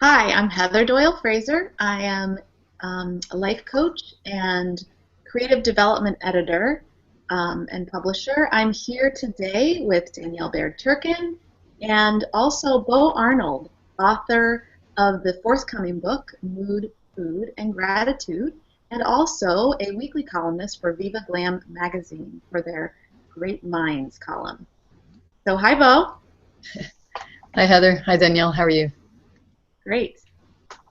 Hi, I'm Heather Doyle Fraser. I am a life coach and creative development editor and publisher. I'm here today with Danielle Barid and also Bo Arnold, author of the forthcoming book, Mood, Food, and Gratitude, and also a weekly columnist for Viva Glam magazine for their Great Minds column. So, hi, Bo. Hi, Heather. Hi, Danielle. How are you? Great.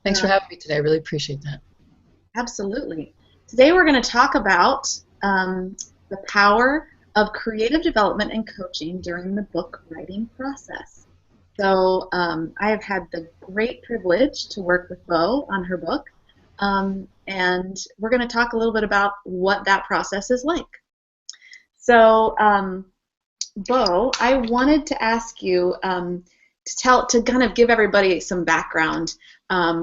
Thanks for having me today. I really appreciate that. Absolutely. Today we're going to talk about the power of creative development and coaching during the book writing process. So I have had the great privilege to work with Bo on her book, and we're going to talk a little bit about what that process is like. So, Bo, I wanted to ask you to kind of give everybody some background.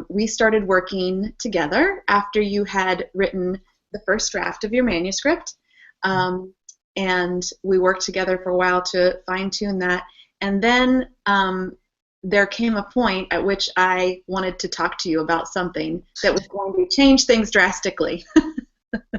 We started working together after you had written the first draft of your manuscript, and we worked together for a while to fine-tune that. And then there came a point at which I wanted to talk to you about something that was going to change things drastically.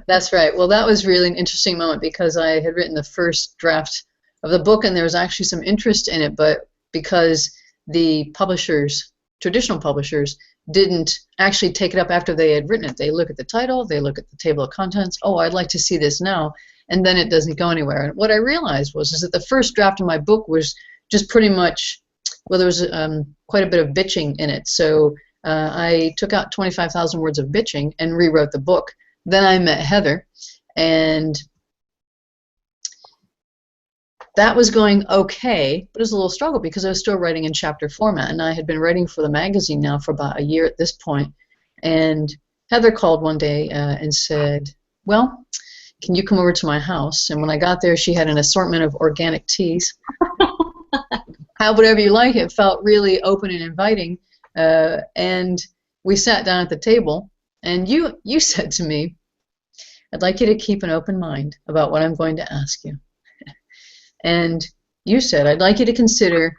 That's right. Well, that was really an interesting moment because I had written the first draft of the book and there was actually some interest in it, but because the publishers, traditional publishers, didn't actually take it up after they had written it. They look at the title, they look at the table of contents, oh, I'd like to see this now, and then it doesn't go anywhere. And what I realized was that the first draft of my book was just pretty much, well, there was quite a bit of bitching in it. So I took out 25,000 words of bitching and rewrote the book. Then I met Heather, and that was going okay, but it was a little struggle because I was still writing in chapter format, and I had been writing for the magazine now for about a year at this point. And Heather called one day and said, well, can you come over to my house? And when I got there, she had an assortment of organic teas. How whatever you like, it felt really open and inviting. And we sat down at the table, and you said to me, I'd like you to keep an open mind about what I'm going to ask you. And you said, I'd like you to consider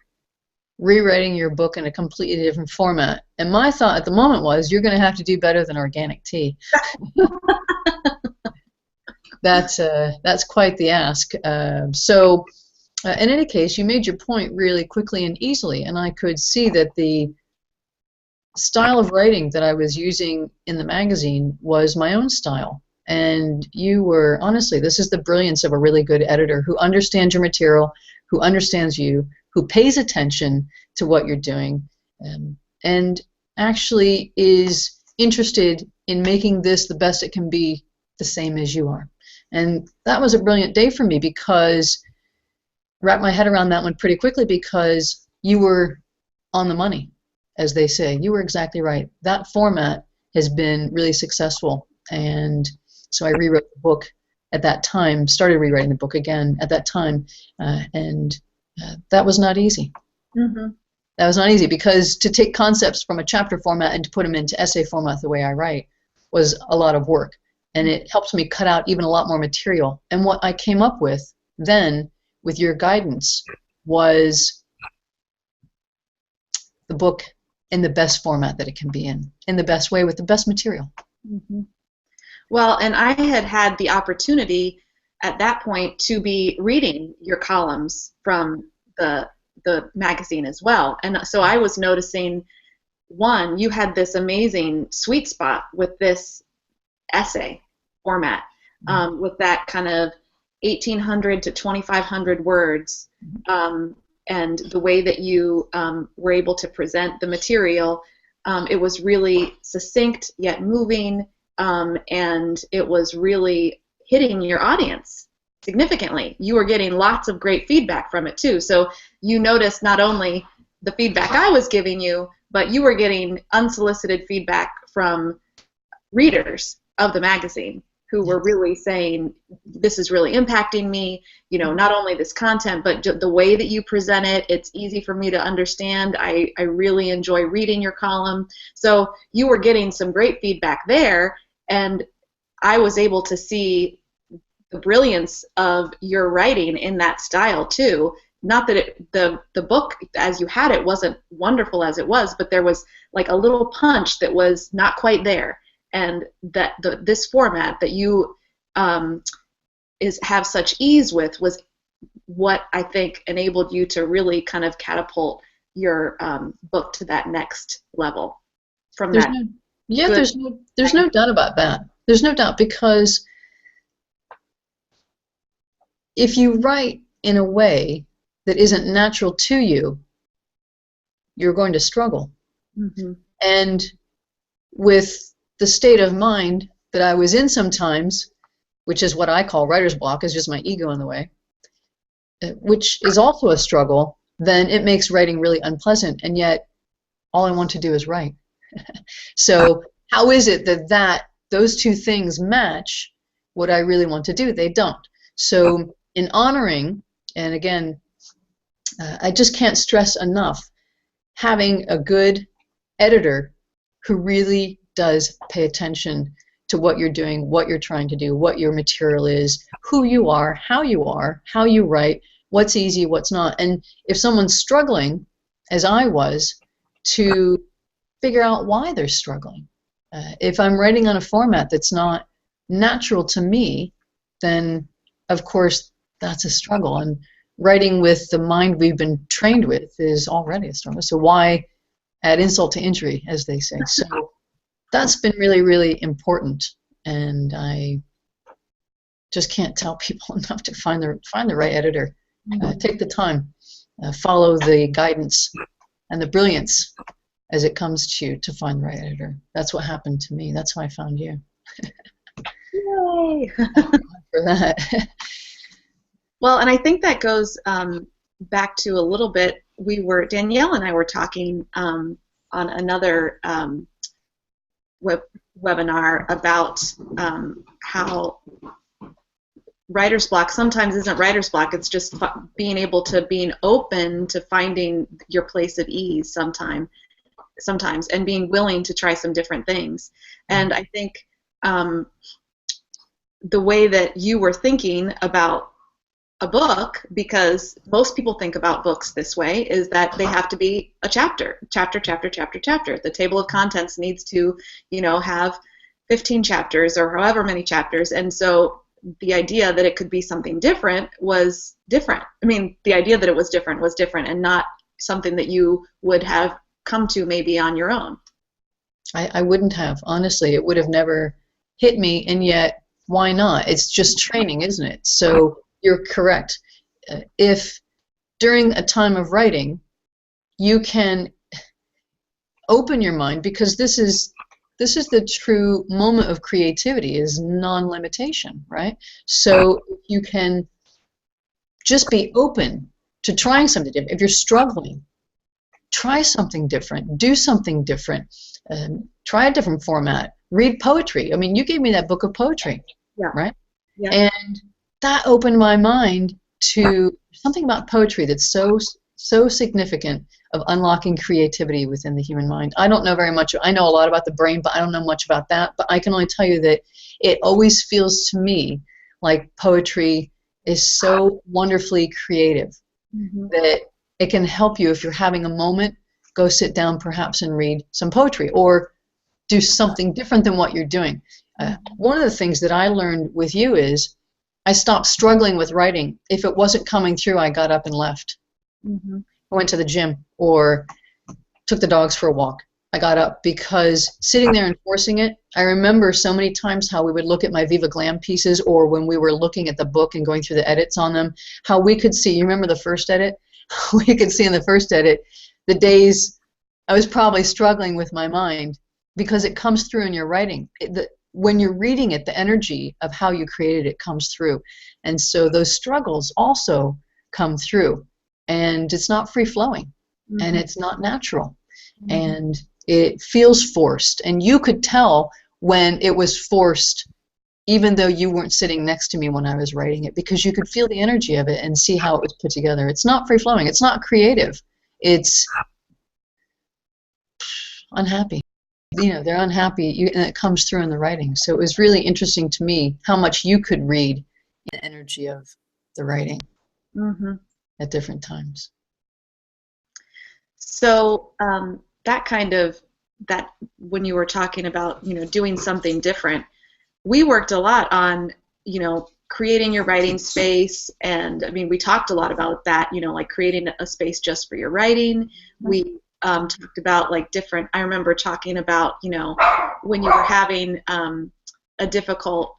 rewriting your book in a completely different format. And my thought at the moment was, you're going to have to do better than organic tea. That's quite the ask. So in any case, you made your point really quickly and easily, and I could see that the style of writing that I was using in the magazine was my own style. And you were, honestly, this is the brilliance of a really good editor who understands your material, who understands you, who pays attention to what you're doing, and actually is interested in making this the best it can be, the same as you are. And that was a brilliant day for me because wrapped my head around that one pretty quickly because you were on the money, as they say. You were exactly right. That format has been really successful, and so I rewrote the book at that time, started rewriting the book again at that time, and that was not easy. Mm-hmm. That was not easy because to take concepts from a chapter format and to put them into essay format the way I write was a lot of work, and it helped me cut out even a lot more material. And what I came up with then, with your guidance, was the book in the best format that it can be in the best way with the best material. Mm-hmm. Well, and I had had the opportunity at that point to be reading your columns from the magazine as well. And so I was noticing, one, you had this amazing sweet spot with this essay format, with that kind of 1,800 to 2,500 words, and the way that you were able to present the material. It was really succinct yet moving. And it was really hitting your audience significantly. You were getting lots of great feedback from it too. So you noticed not only the feedback I was giving you, but you were getting unsolicited feedback from readers of the magazine who were really saying, this is really impacting me, you know, not only this content, but the way that you present it, it's easy for me to understand. I really enjoy reading your column. So you were getting some great feedback there, and I was able to see the brilliance of your writing in that style too, not that the book as you had it wasn't wonderful as it was, but there was like a little punch that was not quite there, and that this format that you have such ease with was what I think enabled you to really kind of catapult your book to that next level from There's that. no, yeah, there's no doubt about that. There's no doubt, because if you write in a way that isn't natural to you, you're going to struggle. Mm-hmm. And with the state of mind that I was in sometimes, which is what I call writer's block, is just my ego in the way, which is also a struggle, then it makes writing really unpleasant, and yet all I want to do is write. So how is it that those two things match what I really want to do? They don't. So in honoring, and again, I just can't stress enough, having a good editor who really does pay attention to what you're doing, what you're trying to do, what your material is, who you are, how you write, what's easy, what's not. And if someone's struggling, as I was, to figure out why they're struggling. If I'm writing on a format that's not natural to me, then of course that's a struggle. And writing with the mind we've been trained with is already a struggle. So why add insult to injury, as they say? So that's been really, really important. And I just can't tell people enough to find the right editor. Take the time, follow the guidance and the brilliance as it comes to you to find the right editor. That's what happened to me. That's how I found you. Yay! For that. Well, and I think that goes back to a little bit. Danielle and I were talking on another webinar about how writer's block sometimes isn't writer's block. It's just being open to finding your place of ease sometimes, and being willing to try some different things. And I think the way that you were thinking about a book, because most people think about books this way, is that they have to be a chapter. The table of contents needs to, have 15 chapters or however many chapters. And so the idea that it could be something different was different. I mean, the idea that it was different and not something that you would have come to maybe on your own. I wouldn't have, honestly. It would have never hit me, and yet why not? It's just training, isn't it? So you're correct. If during a time of writing you can open your mind, because this is the true moment of creativity, is non-limitation, right? So you can just be open to trying something different. If you're struggling, try something different, do something different, try a different format, read poetry. I mean, you gave me that book of poetry, right? Yeah. And that opened my mind to something about poetry that's so significant of unlocking creativity within the human mind. I don't know very much. I know a lot about the brain, but I don't know much about that. But I can only tell you that it always feels to me like poetry is so wonderfully creative, that it can help you if you're having a moment. Go sit down perhaps and read some poetry, or do something different than what you're doing. One of the things that I learned with you is I stopped struggling with writing. If it wasn't coming through, I got up and left. I went to the gym or took the dogs for a walk. I got up, because sitting there and forcing it, I remember so many times how we would look at my Viva Glam pieces, or when we were looking at the book and going through the edits on them, how we could see, you remember the first edit? We could see in the first edit the days I was probably struggling with my mind, because it comes through in your writing. When you're reading it, the energy of how you created it comes through. And so those struggles also come through. And it's not free-flowing, and it's not natural. And it feels forced. And you could tell when it was forced, even though you weren't sitting next to me when I was writing it, because you could feel the energy of it and see how it was put together. It's not free-flowing. It's not creative. It's unhappy. They're unhappy, and it comes through in the writing. So it was really interesting to me how much you could read in the energy of the writing. at different times. So that when you were talking about, doing something different, we worked a lot on, creating your writing space. And I mean, we talked a lot about that, like creating a space just for your writing. We talked about like different, I remember talking about, when you were having a difficult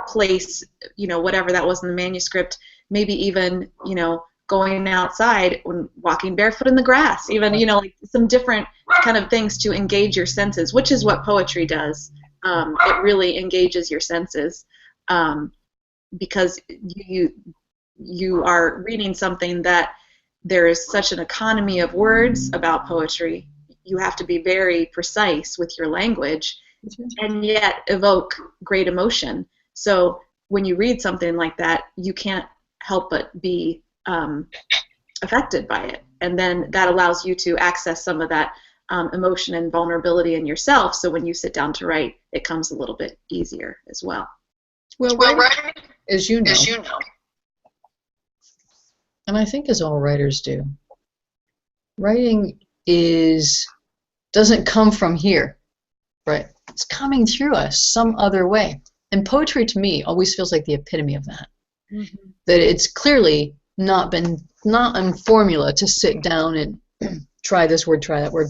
place, whatever that was in the manuscript, maybe even, going outside and walking barefoot in the grass, even, like some different kind of things to engage your senses, which is what poetry does. It really engages your senses, because you are reading something that there is such an economy of words about poetry. You have to be very precise with your language and yet evoke great emotion. So when you read something like that, you can't help but be affected by it. And then that allows you to access some of that emotion and vulnerability in yourself. So when you sit down to write, it comes a little bit easier as well. Well, writing, as you know, and I think as all writers do, writing doesn't come from here, right? It's coming through us some other way. And poetry to me always feels like the epitome of that. Mm-hmm. That it's clearly not a formula to sit down and try this word, try that word.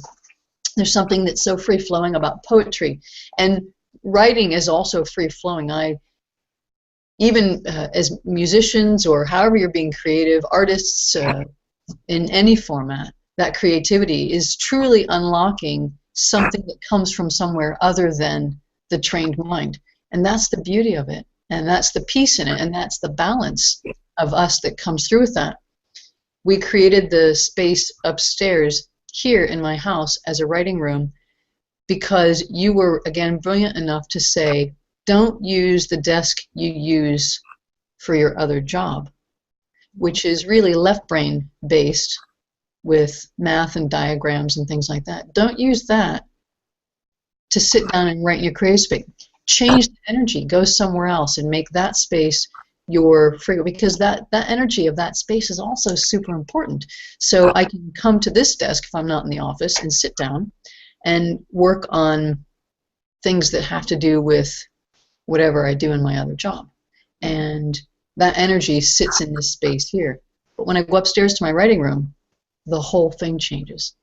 There's something that's so free-flowing about poetry. And writing is also free-flowing. Even as musicians or however you're being creative, artists in any format, that creativity is truly unlocking something that comes from somewhere other than the trained mind. And that's the beauty of it. And that's the peace in it. And that's the balance of us that comes through with that. We created the space upstairs here in my house as a writing room because you were, again, brilliant enough to say, don't use the desk you use for your other job, which is really left brain based with math and diagrams and things like that. Don't use that to sit down and write your creative space. Change the energy, go somewhere else and make that space your free, because that energy of that space is also super important. So I can come to this desk if I'm not in the office and sit down and work on things that have to do with whatever I do in my other job. And that energy sits in this space here. But when I go upstairs to my writing room, the whole thing changes.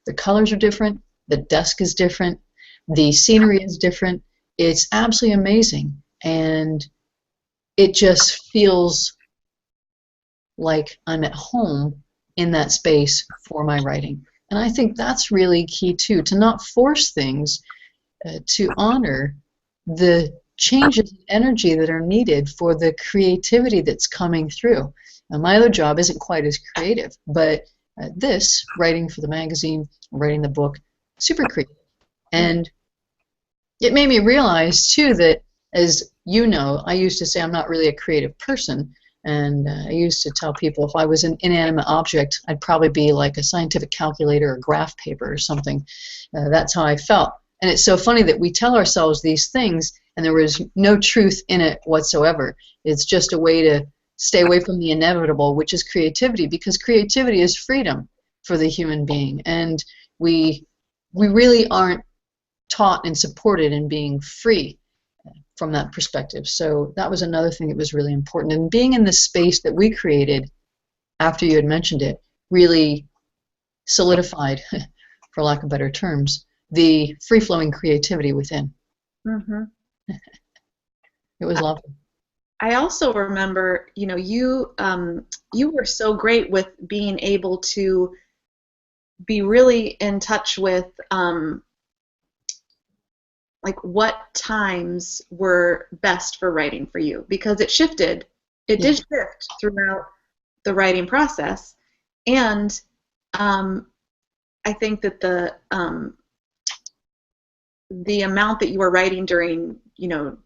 The colors are different, the desk is different, the scenery is different. It's absolutely amazing. And it just feels like I'm at home in that space for my writing. And I think that's really key too, to not force things, to honor the changes in energy that are needed for the creativity that's coming through. Now, my other job isn't quite as creative, but this, writing for the magazine, writing the book, super creative. And it made me realize too that, as you know, I used to say I'm not really a creative person. And I used to tell people if I was an inanimate object, I'd probably be like a scientific calculator or graph paper or something. That's how I felt. And it's so funny that we tell ourselves these things and there was no truth in it whatsoever. It's just a way to stay away from the inevitable, which is creativity, because creativity is freedom for the human being. And we really aren't taught and supported in being free from that perspective. So that was another thing that was really important. And being in the space that we created after you had mentioned it really solidified, for lack of better terms, the free-flowing creativity within. Mm-hmm. It was lovely. I also remember, you were so great with being able to be really in touch with like what times were best for writing for you, because it shifted. It did shift throughout the writing process, and I think that the amount that you were writing during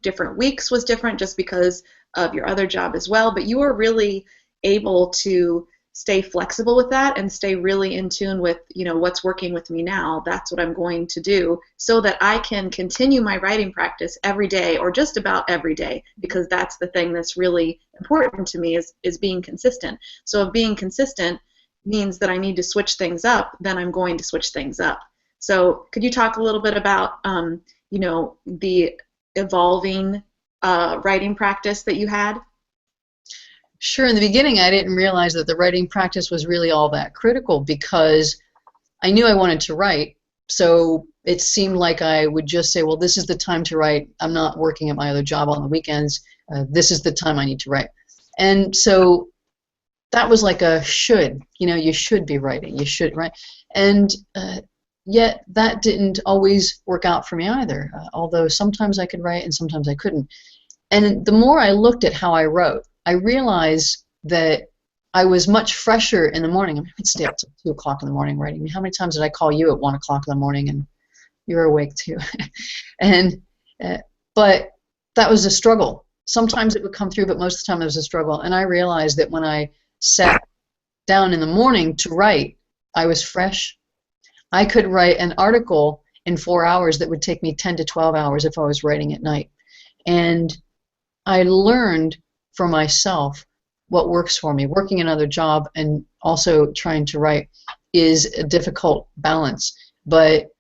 different weeks was different just because of your other job as well, but you were really able to stay flexible with that and stay really in tune with, what's working with me now. That's what I'm going to do so that I can continue my writing practice every day, or just about every day, because that's the thing that's really important to me, is being consistent. So if being consistent means that I need to switch things up, then I'm going to switch things up. So could you talk a little bit about, the evolving writing practice that you had? Sure. In the beginning, I didn't realize that the writing practice was really all that critical, because I knew I wanted to write. So it seemed like I would just say, well, this is the time to write. I'm not working at my other job on the weekends. This is the time I need to write. And so that was like a should. You should be writing. You should write. And yet that didn't always work out for me either, although sometimes I could write and sometimes I couldn't. And the more I looked at how I wrote, I realized that I was much fresher in the morning. I mean, I could stay up till 2 o'clock in the morning writing. I mean, how many times did I call you at 1 o'clock in the morning and you're awake too? And but that was a struggle. Sometimes it would come through, but most of the time it was a struggle. And I realized that when I sat down in the morning to write, I was fresh. I could write an article in 4 hours that would take me 10 to 12 hours if I was writing at night. And I learned for myself what works for me. Working another job and also trying to write is a difficult balance. But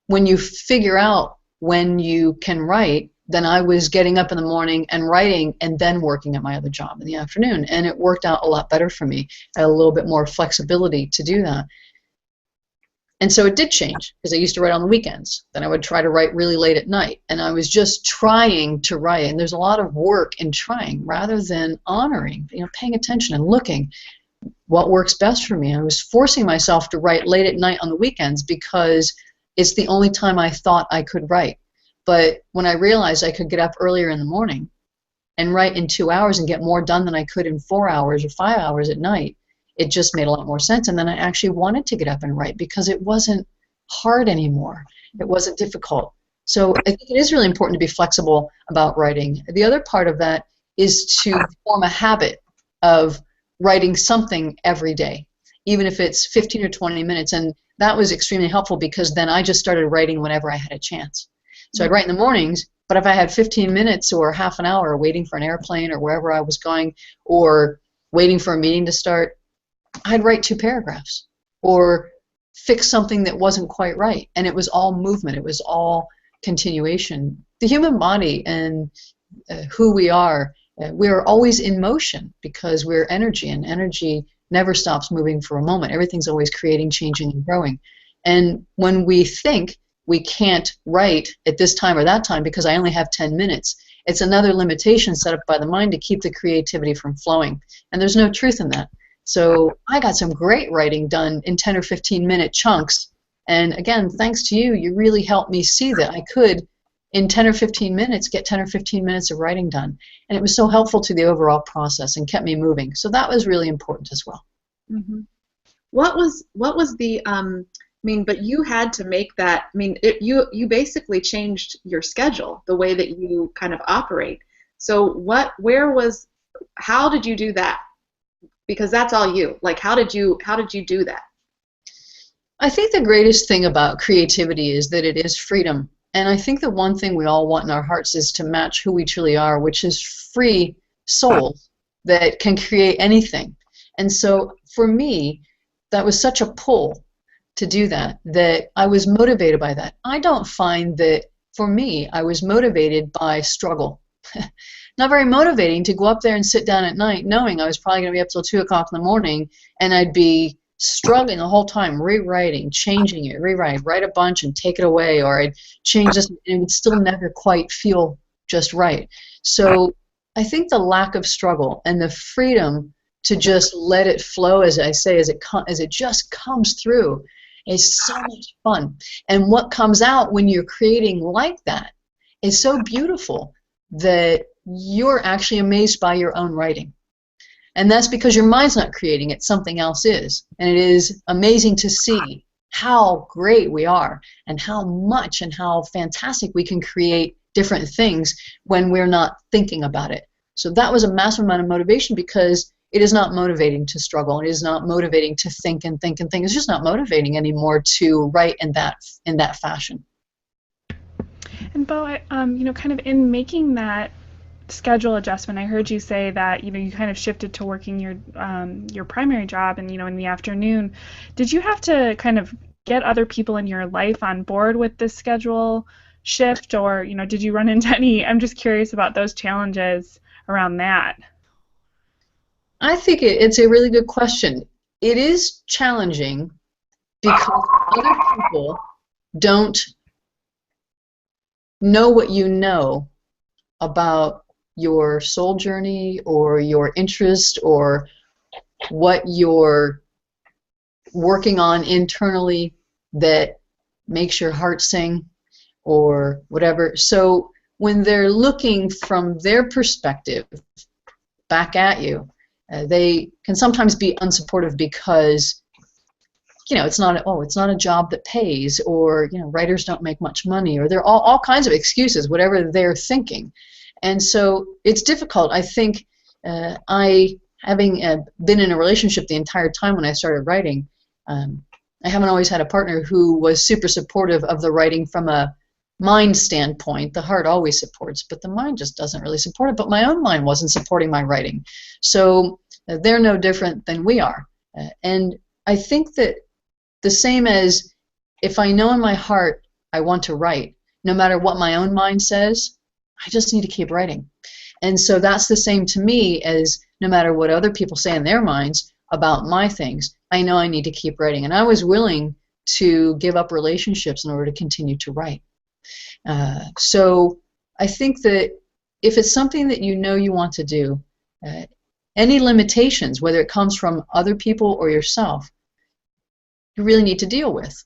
when you figure out when you can write, then I was getting up in the morning and writing and then working at my other job in the afternoon. And it worked out a lot better for me. I had a little bit more flexibility to do that. And so it did change, because I used to write on the weekends. Then I would try to write really late at night. And I was just trying to write. And there's a lot of work in trying rather than honoring, paying attention and looking what works best for me. I was forcing myself to write late at night on the weekends because it's the only time I thought I could write. But when I realized I could get up earlier in the morning and write in 2 hours and get more done than I could in 4 hours or 5 hours at night, it just made a lot more sense. And then I actually wanted to get up and write because it wasn't hard anymore. It wasn't difficult. So I think it is really important to be flexible about writing. The other part of that is to form a habit of writing something every day, even if it's 15 or 20 minutes. And that was extremely helpful, because then I just started writing whenever I had a chance. So I'd write in the mornings, but if I had 15 minutes or half an hour waiting for an airplane or wherever I was going, or waiting for a meeting to start, I'd write 2 paragraphs or fix something that wasn't quite right. And it was all movement. It was all continuation. The human body and who we are always in motion, because we're energy, and energy never stops moving for a moment. Everything's always creating, changing, and growing. And when we think we can't write at this time or that time because I only have 10 minutes, it's another limitation set up by the mind to keep the creativity from flowing. And there's no truth in that. So I got some great writing done in 10 or 15-minute chunks. And again, thanks to you, you really helped me see that I could, in 10 or 15 minutes, get 10 or 15 minutes of writing done. And it was so helpful to the overall process and kept me moving. So that was really important as well. Mm-hmm. What was the, but you had to make that, you basically changed your schedule, the way that you kind of operate. So how did you do that? Because that's all you. Like, how did you do that? I think the greatest thing about creativity is that it is freedom. And I think the one thing we all want in our hearts is to match who we truly are, which is free souls that can create anything. And so for me, that was such a pull to do that I was motivated by that. I don't find that, for me, I was motivated by struggle. Not very motivating to go up there and sit down at night knowing I was probably going to be up till 2 o'clock in the morning, and I'd be struggling the whole time, rewriting, changing it, write a bunch and take it away, or I'd change this and it would still never quite feel just right. So I think the lack of struggle and the freedom to just let it flow, as I say, as it just comes through, is so much fun. And what comes out when you're creating like that is so beautiful that you're actually amazed by your own writing. And that's because your mind's not creating it, something else is. And it is amazing to see how great we are and how much and how fantastic we can create different things when we're not thinking about it. So that was a massive amount of motivation, because it is not motivating to struggle. It is not motivating to think and think and think. It's just not motivating anymore to write in that fashion. And Bo, kind of in making that schedule adjustment, I heard you say that you kind of shifted to working your primary job and in the afternoon. Did you have to kind of get other people in your life on board with this schedule shift, or did you run into any? I'm just curious about those challenges around that. I think it's a really good question. It is challenging because other people don't know what you know about your soul journey or your interest or what you're working on internally that makes your heart sing or whatever. So when they're looking from their perspective back at you, they can sometimes be unsupportive because it's not a job that pays, or writers don't make much money, or there are all kinds of excuses, whatever they're thinking. And so it's difficult. I think having been in a relationship the entire time when I started writing, I haven't always had a partner who was super supportive of the writing from a mind standpoint. The heart always supports, but the mind just doesn't really support it. But my own mind wasn't supporting my writing. So they're no different than we are. And I think that the same as if I know in my heart I want to write, no matter what my own mind says, I just need to keep writing. And so that's the same to me as no matter what other people say in their minds about my things, I know I need to keep writing. And I was willing to give up relationships in order to continue to write. So I think that if it's something that you want to do, any limitations, whether it comes from other people or yourself, you really need to deal with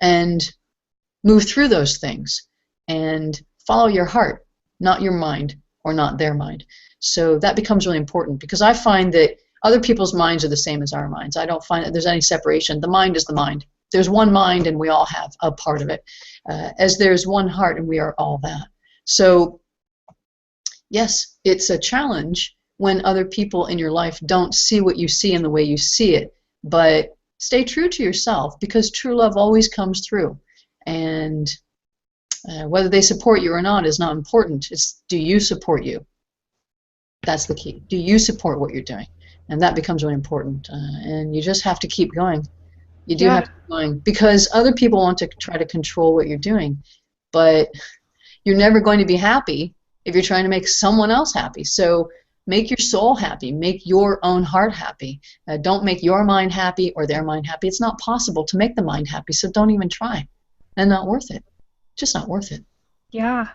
and move through those things and follow your heart, not your mind or not their mind. So that becomes really important, because I find that other people's minds are the same as our minds. I don't find that there's any separation. The mind is the mind. There's one mind and we all have a part of it, as there's one heart and we are all that. So yes, it's a challenge when other people in your life don't see what you see in the way you see it, but stay true to yourself, because true love always comes through. And whether they support you or not is not important. It's, do you support you? That's the key. Do you support what you're doing? And that becomes really important. And you just have to keep going. You do have to keep going, because other people want to try to control what you're doing, but you're never going to be happy if you're trying to make someone else happy. So make your soul happy. Make your own heart happy. Don't make your mind happy or their mind happy. It's not possible to make the mind happy, so don't even try. And not worth it. Just not worth it. Yeah.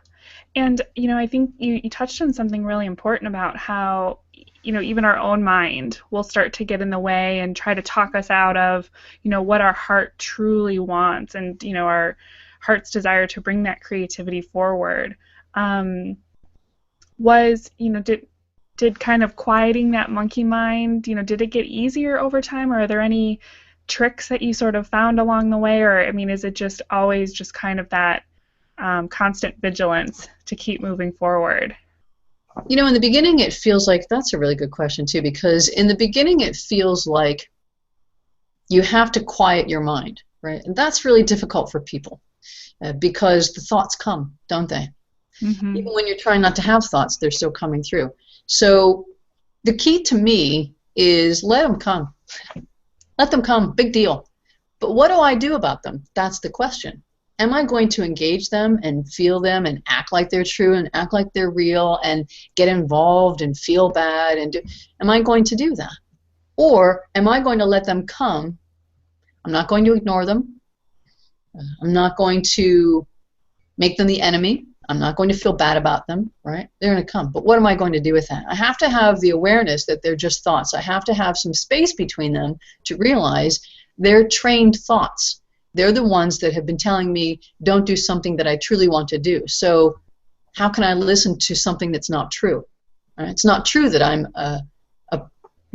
And, I think you touched on something really important about how, even our own mind will start to get in the way and try to talk us out of, what our heart truly wants, and, our heart's desire to bring that creativity forward. Did kind of quieting that monkey mind, did it get easier over time, or are there any tricks that you sort of found along the way, or, is it just always just kind of that constant vigilance to keep moving forward? In the beginning it feels like, that's a really good question too, because in the beginning it feels like you have to quiet your mind, right? And that's really difficult for people because the thoughts come, don't they? Mm-hmm. Even when you're trying not to have thoughts, they're still coming through. So the key to me is let them come. Let them come, big deal. But what do I do about them? That's the question. Am I going to engage them and feel them and act like they're true and act like they're real and get involved and feel bad? Am I going to do that? Or am I going to let them come? I'm not going to ignore them. I'm not going to make them the enemy. I'm not going to feel bad about them, right? They're going to come. But what am I going to do with that? I have to have the awareness that they're just thoughts. I have to have some space between them to realize they're trained thoughts. They're the ones that have been telling me, don't do something that I truly want to do. So how can I listen to something that's not true? Right? It's not true that I'm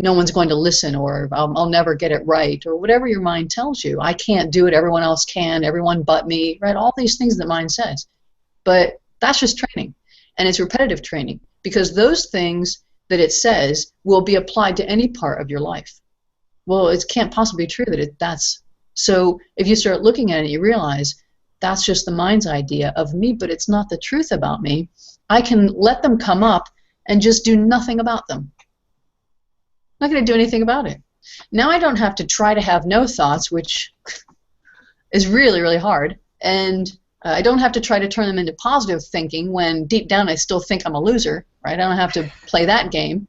no one's going to listen, or I'll never get it right, or whatever your mind tells you. I can't do it, everyone else can, everyone but me, right? All these things that mind says. But that's just training, and it's repetitive training, because those things that it says will be applied to any part of your life. Well, it can't possibly be true that that's so. If you start looking at it, you realize that's just the mind's idea of me, but it's not the truth about me. I can let them come up and just do nothing about them. I'm not going to do anything about it. Now I don't have to try to have no thoughts, which is really, really hard, and I don't have to try to turn them into positive thinking when deep down I still think I'm a loser, right? I don't have to play that game.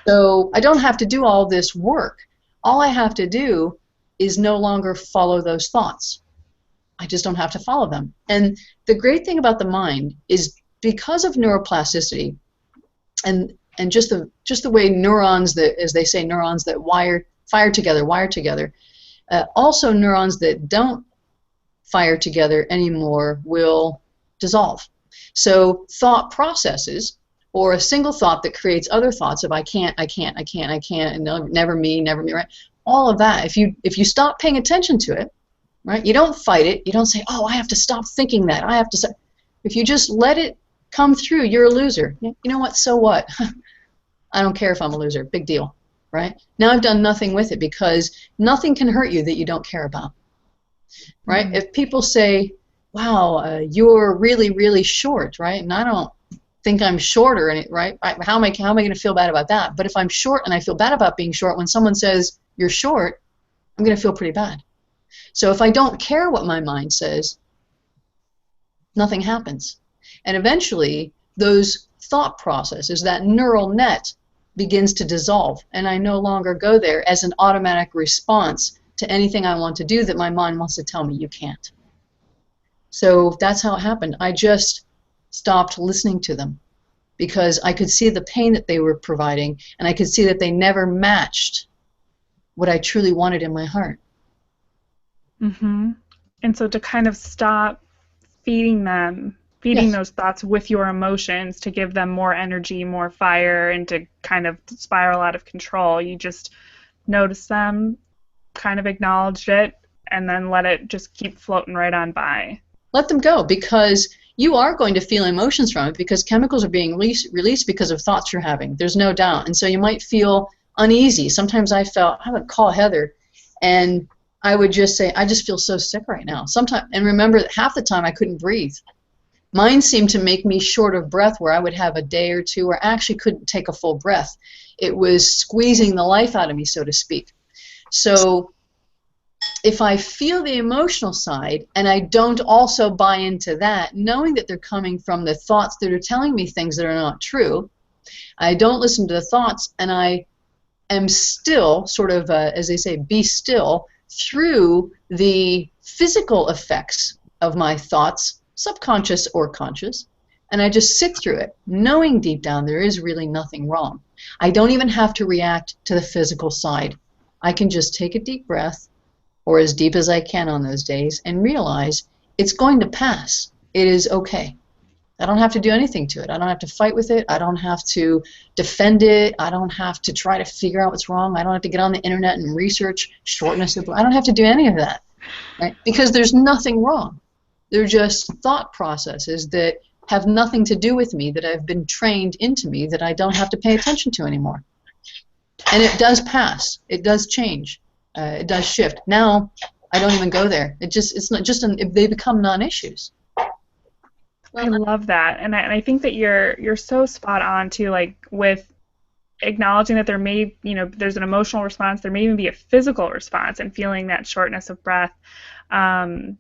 So I don't have to do all this work. All I have to do is no longer follow those thoughts. I just don't have to follow them. And the great thing about the mind is because of neuroplasticity and just the way neurons that, as they say, neurons that wire together, also neurons that don't fire together anymore will dissolve. So thought processes, or a single thought that creates other thoughts of I can't, and no, never me, right? All of that, if you stop paying attention to it, right? You don't fight it. You don't say, oh, I have to stop thinking that. I have to stop. If you just let it come through, you're a loser. You know what? So what? I don't care if I'm a loser. Big deal, right? Now I've done nothing with it because nothing can hurt you that you don't care about, right? Mm-hmm. If people say, wow, you're really, really short, right? And I don't think I'm shorter, right? How am I going to feel bad about that? But if I'm short and I feel bad about being short, when someone says you're short, I'm going to feel pretty bad. So if I don't care what my mind says, nothing happens. And eventually, those thought processes, that neural net, begins to dissolve. And I no longer go there as an automatic response to anything I want to do that my mind wants to tell me you can't. So that's how it happened. I just stopped listening to them because I could see the pain that they were providing, and I could see that they never matched what I truly wanted in my heart. Mm-hmm. And so to kind of stop feeding Yes. those thoughts with your emotions to give them more energy, more fire, and to kind of spiral out of control, you just notice them, kind of acknowledge it, and then let it just keep floating right on by. Let them go, because you are going to feel emotions from it because chemicals are being released because of thoughts you're having. There's no doubt. And so you might feel uneasy. Sometimes I would call Heather and I would just say, I just feel so sick right now. Sometimes, and remember that half the time I couldn't breathe. Mine seemed to make me short of breath, where I would have a day or two where I actually couldn't take a full breath. It was squeezing the life out of me, so to speak. So if I feel the emotional side and I don't also buy into that, knowing that they're coming from the thoughts that are telling me things that are not true, I don't listen to the thoughts, and I am still sort of, as they say, be still through the physical effects of my thoughts, subconscious or conscious, and I just sit through it, knowing deep down there is really nothing wrong. I don't even have to react to the physical side. I can just take a deep breath, or as deep as I can on those days, and realize it's going to pass. It is okay. I don't have to do anything to it. I don't have to fight with it. I don't have to defend it. I don't have to try to figure out what's wrong. I don't have to get on the internet and research shortness of breath. I don't have to do any of that, right? Because there's nothing wrong. They're just thought processes that have nothing to do with me, that have been trained into me, that I don't have to pay attention to anymore. And it does pass. It does change. It does shift. Now, I don't even go there. It's not just they become non-issues. I love that, and I think that you're so spot on too. Like with acknowledging that there's an emotional response, there may even be a physical response, and feeling that shortness of breath. And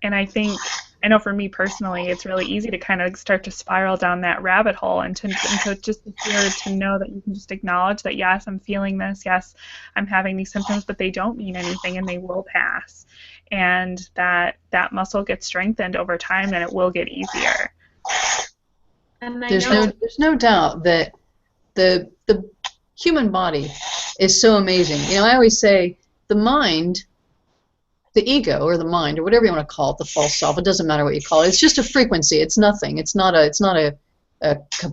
I know for me personally, it's really easy to kind of start to spiral down that rabbit hole, and so just here to know that you can just acknowledge that, yes, I'm feeling this, yes, I'm having these symptoms, but they don't mean anything and they will pass, and that muscle gets strengthened over time and it will get easier. And there's no doubt that the human body is so amazing. You know, I always say the mind, the ego or the mind or whatever you want to call it, the false self, it doesn't matter what you call it. It's just a frequency. It's nothing. It's not a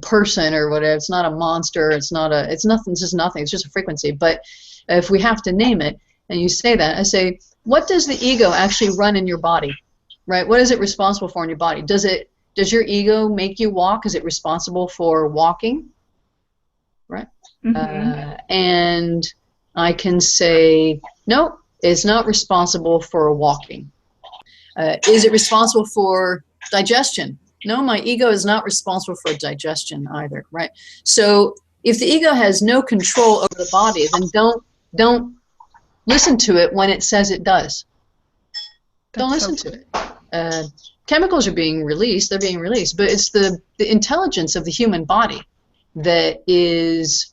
person or whatever. It's not a monster. It's nothing. It's just nothing. It's just a frequency. But if we have to name it, and you say that, I say, what does the ego actually run in your body, right? What is it responsible for in your body? Does your ego make you walk? Is it responsible for walking? Right? And I can say, no, it's not responsible for walking. Is it responsible for digestion? No, my ego is not responsible for digestion either, right? So if the ego has no control over the body, then don't listen to it when it says it does. Don't listen to it. Chemicals are being released, they're being released, but it's the intelligence of the human body that is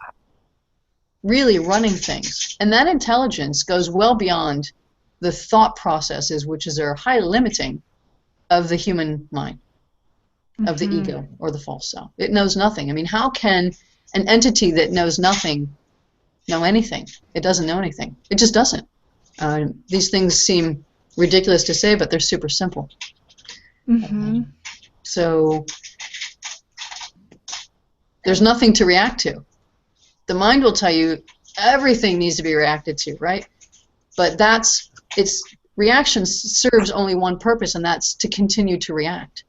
really running things. And that intelligence goes well beyond the thought processes, which are highly limiting of the human mind, of the ego or the false self. It knows nothing. I mean, how can an entity that knows nothing know anything? It doesn't know anything. It just doesn't. These things seem ridiculous to say, but they're super simple. So there's nothing to react to. The mind will tell you everything needs to be reacted to, right? But its reaction serves only one purpose, and that's to continue to react.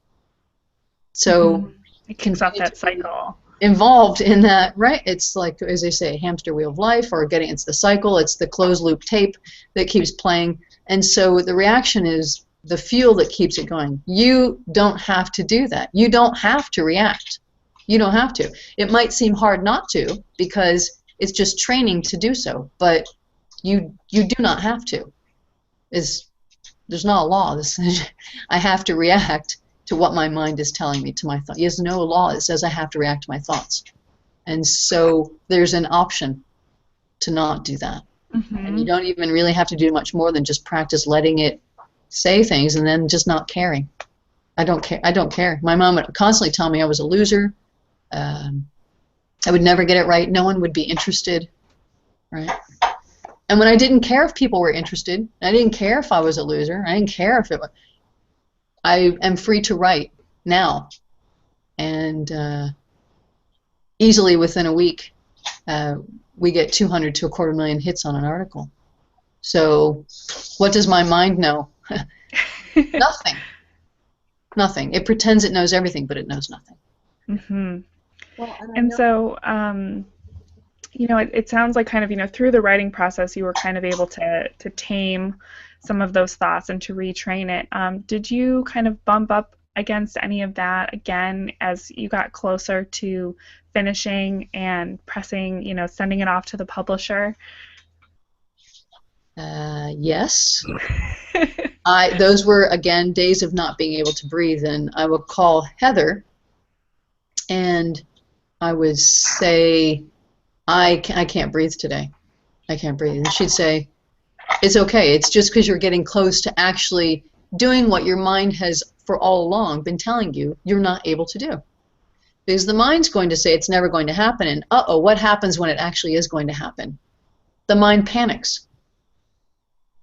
So it kicks off that cycle. Involved in that, right? It's like, as they say, hamster wheel of life, or getting into the cycle. It's the closed loop tape that keeps playing. And so the reaction is the fuel that keeps it going. You don't have to do that. You don't have to react. You don't have to. It might seem hard not to because it's just training to do so, but you do not have to. There's not a law. I have to react to what my mind is telling me, to my thoughts. There's no law that says I have to react to my thoughts. And so there's an option to not do that. And you don't even really have to do much more than just practice letting it say things and then just not caring. I don't care. I don't care. My mom would constantly tell me I was a loser. I would never get it right. No one would be interested, right? And when I didn't care if people were interested, I didn't care if I was a loser. I didn't care if it was. I am free to write now, and easily within a week, we get 200 to 250,000 hits on an article. So, what does my mind know? Nothing. Nothing. It pretends it knows everything, but it knows nothing. Well, and so, it sounds like kind of, through the writing process, you were kind of able to tame some of those thoughts and to retrain it. Did you kind of bump up against any of that again as you got closer to finishing and pressing, sending it off to the publisher? Yes. Those were, again, days of not being able to breathe, and I would call Heather and I would say, I can't breathe today. I can't breathe. And she'd say, it's okay. It's just because you're getting close to actually doing what your mind has for all along been telling you you're not able to do. Because the mind's going to say it's never going to happen, and uh-oh, what happens when it actually is going to happen? The mind panics,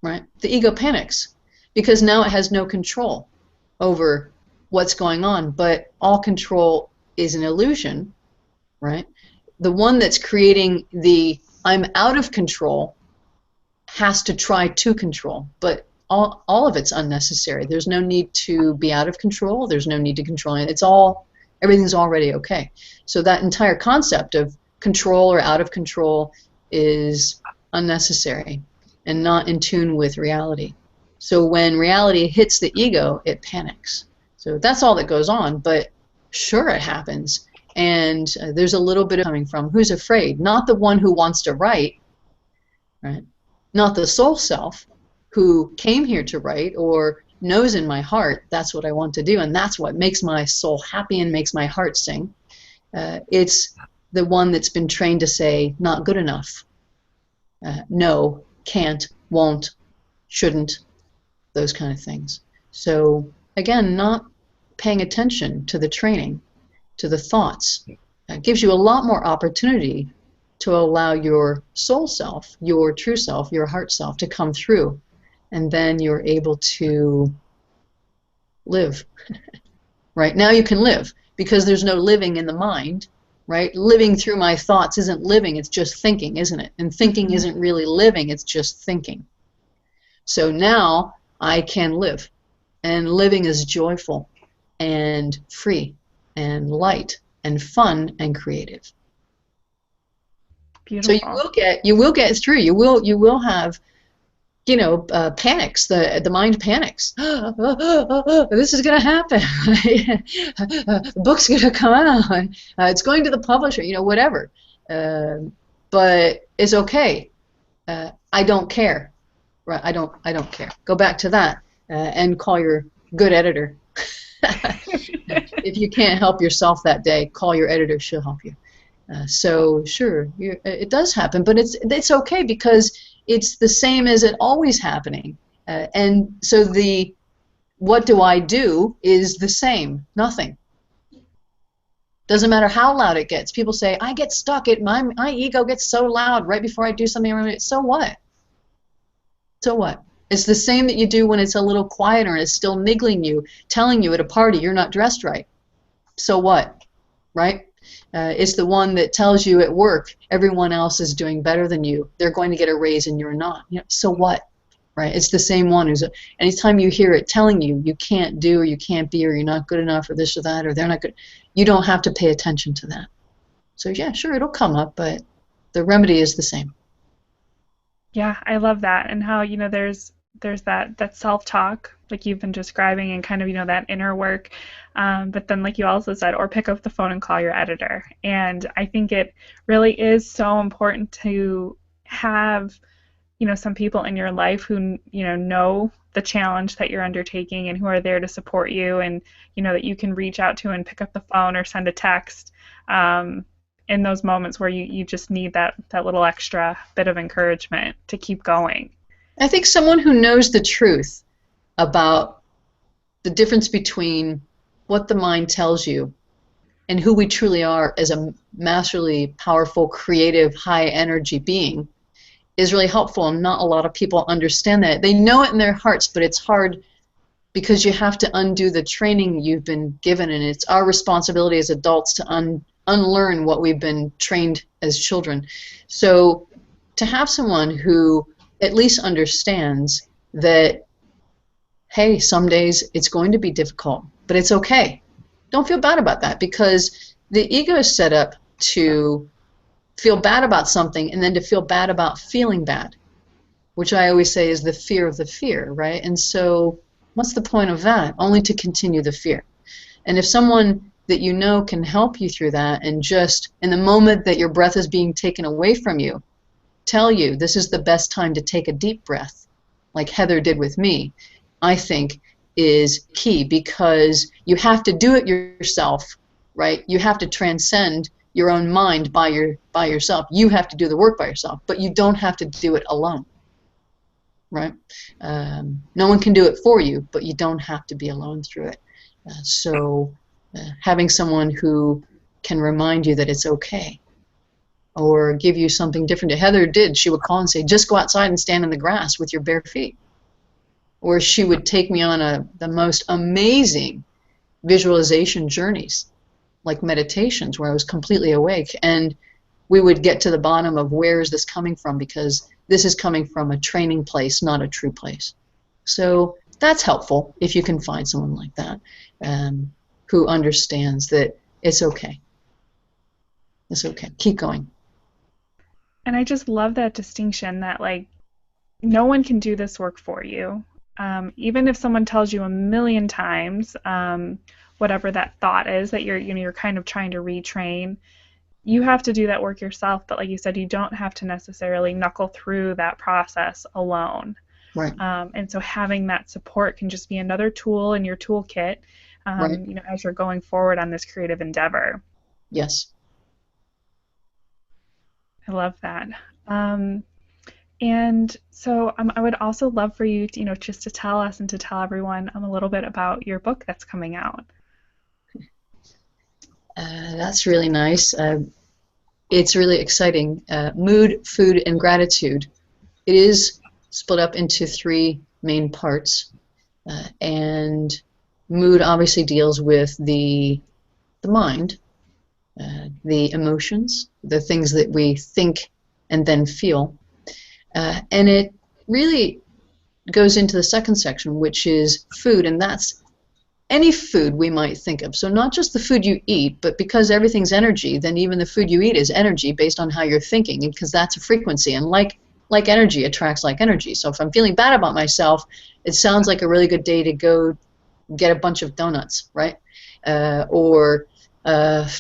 right? The ego panics because now it has no control over what's going on, but all control is an illusion, right? The one that's creating the I'm out of control has to try to control, but all of it's unnecessary. There's no need to be out of control. There's no need to control it. Everything's already okay. So that entire concept of control or out of control is unnecessary and not in tune with reality. So when reality hits the ego, it panics. So that's all that goes on, but sure, it happens. And there's a little bit of coming from who's afraid, not the one who wants to write, right? Not the soul self who came here to write or knows in my heart that's what I want to do and that's what makes my soul happy and makes my heart sing. It's the one that's been trained to say not good enough, no, can't, won't, shouldn't, those kind of things. So again, not paying attention to the training, to the thoughts, gives you a lot more opportunity to allow your soul self, your true self, your heart self to come through, and then you're able to live. Right? Now you can live because there's no living in the mind, right? Living through my thoughts isn't living, it's just thinking, isn't it? And thinking isn't really living, it's just thinking. So now I can live, and living is joyful and free and light and fun and creative. So Beautiful. you will get through. You will have, panics. The mind panics. This is going to happen. The book's going to come out. It's going to the publisher. Whatever. But it's okay. I don't care. Right? I don't care. Go back to that and call your good editor. If you can't help yourself that day, call your editor. She'll help you. So sure, it does happen, but it's okay because it's the same as it always happening. And so the what do I do is the same. Nothing. Doesn't matter how loud it gets. People say, I get stuck. My ego gets so loud right before I do something. So what? So what? It's the same that you do when it's a little quieter and it's still niggling you, telling you at a party you're not dressed right. So what? Right? It's the one that tells you at work everyone else is doing better than you. They're going to get a raise and you're not. So what? Right? It's the same one anytime you hear it telling you you can't do or you can't be or you're not good enough or this or that or they're not good, you don't have to pay attention to that. So yeah, sure, it'll come up, but the remedy is the same. Yeah, I love that. And how, there's that self-talk like you've been describing and kind of, that inner work. But then like you also said, or pick up the phone and call your editor. And I think it really is so important to have, some people in your life who, know the challenge that you're undertaking and who are there to support you and, that you can reach out to and pick up the phone or send a text. In those moments where you just need that little extra bit of encouragement to keep going. I think someone who knows the truth about the difference between what the mind tells you and who we truly are as a masterly, powerful, creative, high energy being is really helpful, and not a lot of people understand that. They know it in their hearts, but it's hard because you have to undo the training you've been given, and it's our responsibility as adults to unlearn what we've been trained as children. So to have someone who at least understands that, hey, some days it's going to be difficult, but it's okay. Don't feel bad about that, because the ego is set up to feel bad about something and then to feel bad about feeling bad, which I always say is the fear of the fear, right? And so what's the point of that? Only to continue the fear. And if someone that you know can help you through that, and just in the moment that your breath is being taken away from you, tell you this is the best time to take a deep breath, like Heather did with me, I think is key, because you have to do it yourself, right? You have to transcend your own mind by yourself. You have to do the work by yourself, but you don't have to do it alone, right? No one can do it for you, but you don't have to be alone through it. So having someone who can remind you that it's okay, or give you something different. Heather did. She would call and say, just go outside and stand in the grass with your bare feet. Or she would take me on the most amazing visualization journeys, like meditations, where I was completely awake. And we would get to the bottom of where is this coming from, because this is coming from a training place, not a true place. So that's helpful if you can find someone like that who understands that it's okay. It's okay. Keep going. And I just love that distinction that like no one can do this work for you. Even if someone tells you a million times whatever that thought is that you're kind of trying to retrain, you have to do that work yourself. But like you said, you don't have to necessarily knuckle through that process alone. Right. And so having that support can just be another tool in your toolkit, right. As you're going forward on this creative endeavor. Yes. I love that. And so I would also love for you to, just to tell us and to tell everyone a little bit about your book that's coming out. That's really nice. It's really exciting. Mood, Food, and Gratitude. It is split up into 3 main parts. And mood obviously deals with the mind, the emotions, the things that we think and then feel. And it really goes into the second section, which is food, and that's any food we might think of. So not just the food you eat, but because everything's energy, then even the food you eat is energy based on how you're thinking, because that's a frequency. And like energy attracts like energy. So if I'm feeling bad about myself, it sounds like a really good day to go get a bunch of donuts, right? Or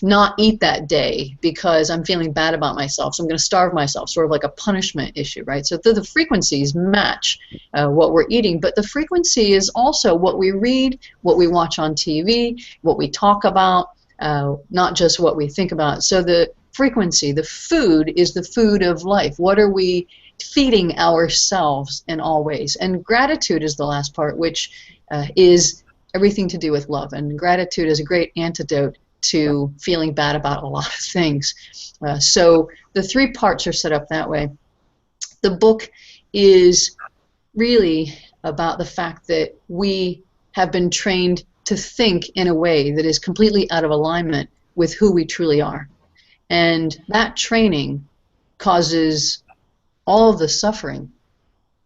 not eat that day because I'm feeling bad about myself. So I'm going to starve myself, sort of like a punishment issue, right? So the frequencies match what we're eating, but the frequency is also what we read, what we watch on TV, what we talk about, not just what we think about. So the frequency, the food is the food of life. What are we feeding ourselves in all ways? And gratitude is the last part, which is everything to do with love. And gratitude is a great antidote to feeling bad about a lot of things. So the 3 parts are set up that way. The book is really about the fact that we have been trained to think in a way that is completely out of alignment with who we truly are. And that training causes all of the suffering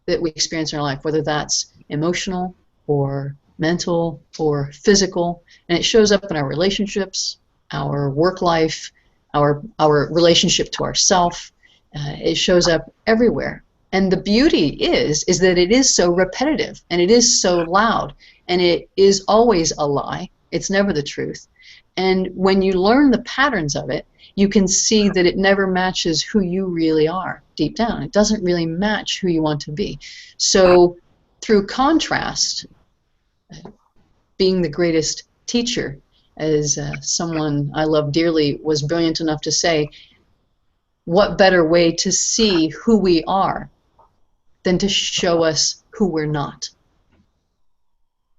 that we experience in our life, whether that's emotional or mental or physical, and it shows up in our relationships, our work life, our relationship to ourself. It shows up everywhere. And the beauty is that it is so repetitive, and it is so loud, and it is always a lie. It's never the truth. And when you learn the patterns of it, you can see that it never matches who you really are deep down. It doesn't really match who you want to be. So through contrast, being the greatest teacher, as someone I love dearly was brilliant enough to say, what better way to see who we are than to show us who we're not?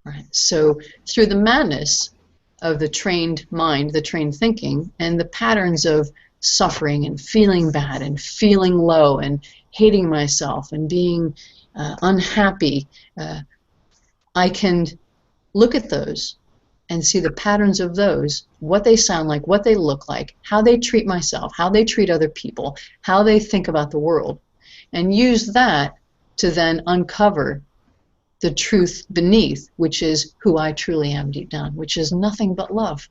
Right. So through the madness of the trained mind, the trained thinking, and the patterns of suffering and feeling bad and feeling low and hating myself and being unhappy, I can look at those and see the patterns of those, what they sound like, what they look like, how they treat myself, how they treat other people, how they think about the world, and use that to then uncover the truth beneath, which is who I truly am deep down, which is nothing but love,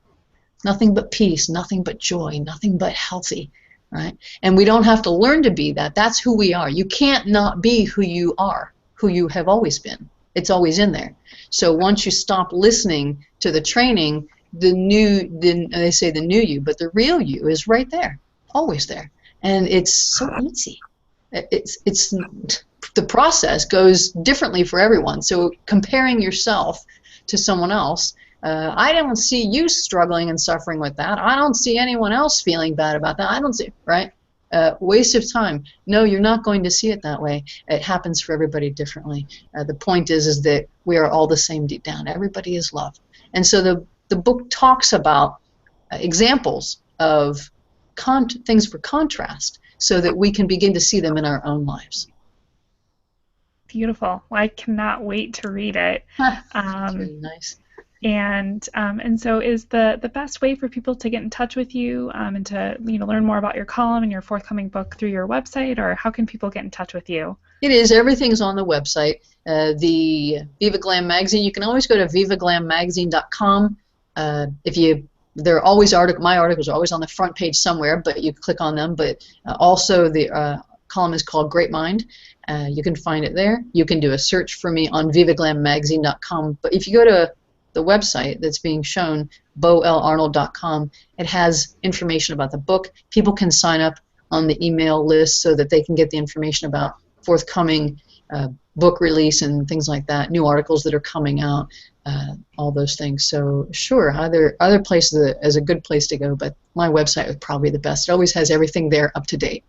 nothing but peace, nothing but joy, nothing but healthy, right? And we don't have to learn to be that. That's who we are. You can't not be who you are, who you have always been. It's always in there. So once you stop listening to the training, they say the new you, but the real you is right there, always there. And it's so easy. It's the process goes differently for everyone. So comparing yourself to someone else, I don't see you struggling and suffering with that. I don't see anyone else feeling bad about that. I don't see, right? Waste of time. No, you're not going to see it that way. It happens for everybody differently. The point is that we are all the same deep down. Everybody is love. And so the book talks about examples of things for contrast so that we can begin to see them in our own lives. Beautiful. Well, I cannot wait to read it. That's really nice. And so is the best way for people to get in touch with you and to learn more about your column and your forthcoming book through your website, or how can people get in touch with you? It is. Everything's on the website. The Viva Glam magazine. You can always go to vivaglammagazine.com. There are always my articles are always on the front page somewhere, but you click on them. But also the column is called Great Mind. You can find it there. You can do a search for me on vivaglammagazine.com. But if you go to the website that's being shown, bolarnold.com, it has information about the book. People can sign up on the email list so that they can get the information about forthcoming book release and things like that, new articles that are coming out, all those things. So sure, other places is a good place to go, but my website is probably the best. It always has everything there up to date.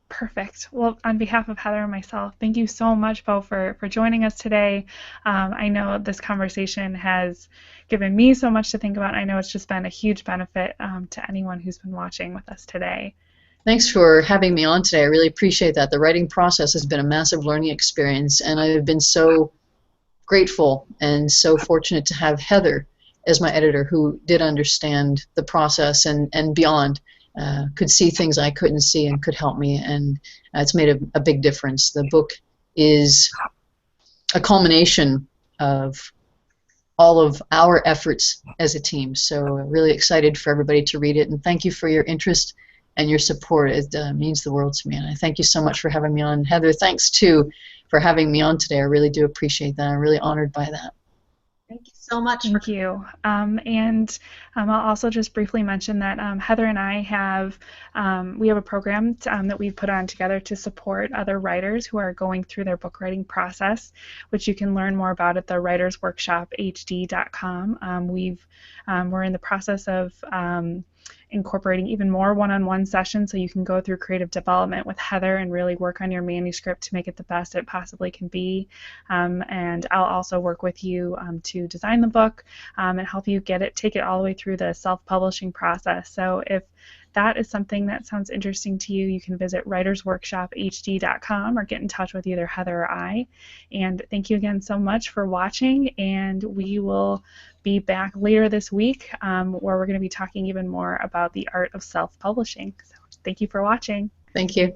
Perfect. Well, on behalf of Heather and myself, thank you so much, Bo, for joining us today. I know this conversation has given me so much to think about. I know it's just been a huge benefit to anyone who's been watching with us today. Thanks for having me on today. I really appreciate that. The writing process has been a massive learning experience, and I've been so grateful and so fortunate to have Heather as my editor, who did understand the process and beyond. Could see things I couldn't see and could help me, and it's made a big difference. The book is a culmination of all of our efforts as a team. So really excited for everybody to read it, and thank you for your interest and your support. It means the world to me, and I thank you so much for having me on. Heather, thanks too for having me on today. I really do appreciate that. I'm really honored by that. Thank you so much Thank you. And I'll also just briefly mention that Heather and I have we have a program that we've put on together to support other writers who are going through their book writing process, which you can learn more about at the writersworkshop.hd.com. We're in the process of incorporating even more one-on-one sessions, so you can go through creative development with Heather and really work on your manuscript to make it the best it possibly can be. And I'll also work with you to design the book and help you take it all the way through the self-publishing process. So if that is something that sounds interesting to you, you can visit writersworkshophd.com or get in touch with either Heather or I. And thank you again so much for watching, and we will be back later this week where we're going to be talking even more about the art of self-publishing. So thank you for watching. Thank you.